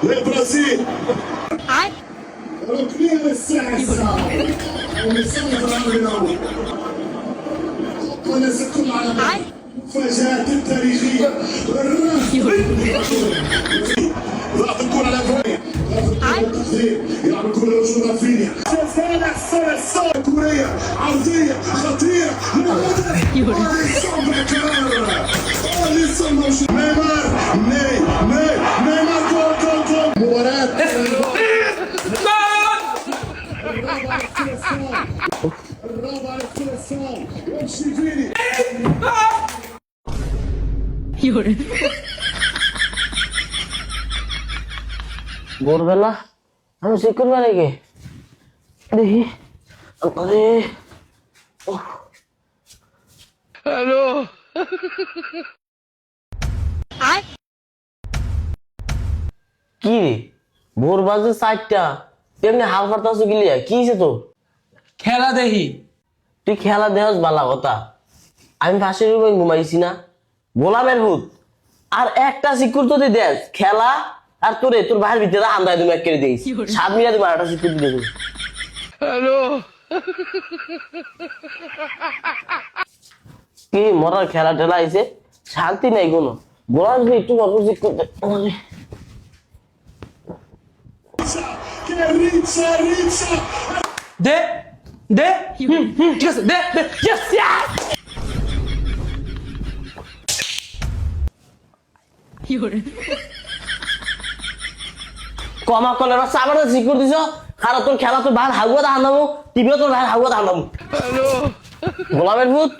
للبرازيل ركنيه للساعه الساعه ونصنف الامر الاول ونزلكم على مفاجاه تاريخيه ضغط الكره على فوريا يلعب الكره لرجل رافينيا كوريه عرضيه خطيره نيمار نيمار جول مباراه الرابع على الثلاثاء يمشي فيني ভোরবেলা আমি চেক করবো নাকি দেখি হ্যালো কি রে ভোর বাজে 4টা তেমনি হাল ফাটাচ্ছ গিলিয়া কি হয়েছে তো খেলা দেখি তুই খেলা দেহস বালা কথা আমি ফাঁসির উপর ঘুমাইছি না গোলামের ভূত আর একটা সিকুর তো দেশ খেলা আর তোরে তোর ভাইয়ের ভিতরে আন্দায় তুমি এক করে দিস 7 মিনিট তুমি আরেকটা সিকুর দিয়ে দেবো হ্যালো কি মরার খেলা টেলা আইছে শান্তি নাই কোনো গোলাম একটু গল্প চেক করতে দে দে ঠিক আছে দে দে ইয়েস ইয়েস কমা কলে বা সাবার সিকিউর দিছ কারণ তোর খেলা তোর ভাই হাগুয়া দান দামু টিভিও তোর ভাই হাগুয়া দান দামু হ্যালো গোলামের ভূত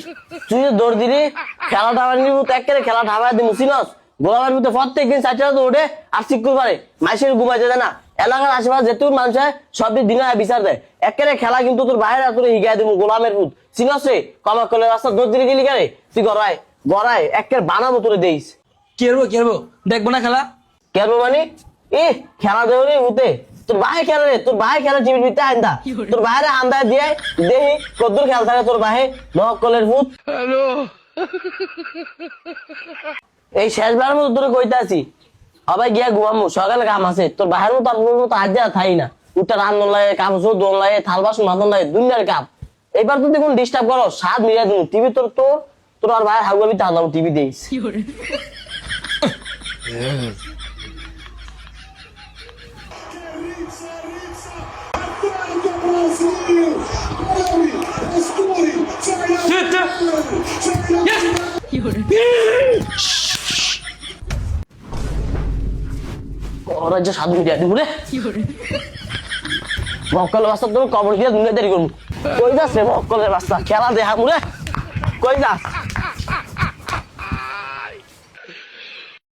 তুই দৌড় দিলি খেলা ঢাবাই নিবু একেবারে খেলা ঢাবাই দিমু সিনস গোলামের ভূতে প্রত্যেকদিন 4টা দৌড়ে আর সিকিউর পারে মাইসের ঘুমাইতে যায় না এলাকার আশেপাশে যেতুর মানুষ সব দিন বিচার দেয় একেবারে খেলা কিন্তু তোর বাইরে তোর হিগাই দিমু গোলামের ভূত সিনস রে কমা কলে রাস্তা দৌড় দিলি গেলি কেন তুই গড়ায় একেবারে বানাবো তোরে দেইস কেরবো দেখবো না খেলা কেন মানে এ খেলা দেবো রে ভূতে তোর ভাই খেলে রে তোর ভাই খেলে টিভির ভিতরে আন্দা তোর ভাইরে আন্দা দিয়ে দেহি কদ্দুর খেলা থাকে তোর ভাই মহকলের ভূত হ্যালো এই শেষবারের মতো তোরে কইতে আছি সবাই গিয়া ঘুমামু সকালে কাম আছে তোর ভাইয়ের মতো আপনার মতো আজ যা থাই না উঠটা রান্না লাগে কাপড় দোল লাগে থাল বাসন মাথন লাগে দুনিয়ার কাপ এবার তুই দেখুন ডিস্টার্ব করো 7 মিনিট দিন টিভি তোর আর ভাই হাগুয়াবি তা দাও টিভি দেইস ওরা যে 7 মিনিট দিব রে মক্কলের বাস্তা তোর কবর দিয়ে দুনিয়া দেরি করবো কই যাস রে মক্কলের বাস্তা খেলা দেখা মুরে কই যাস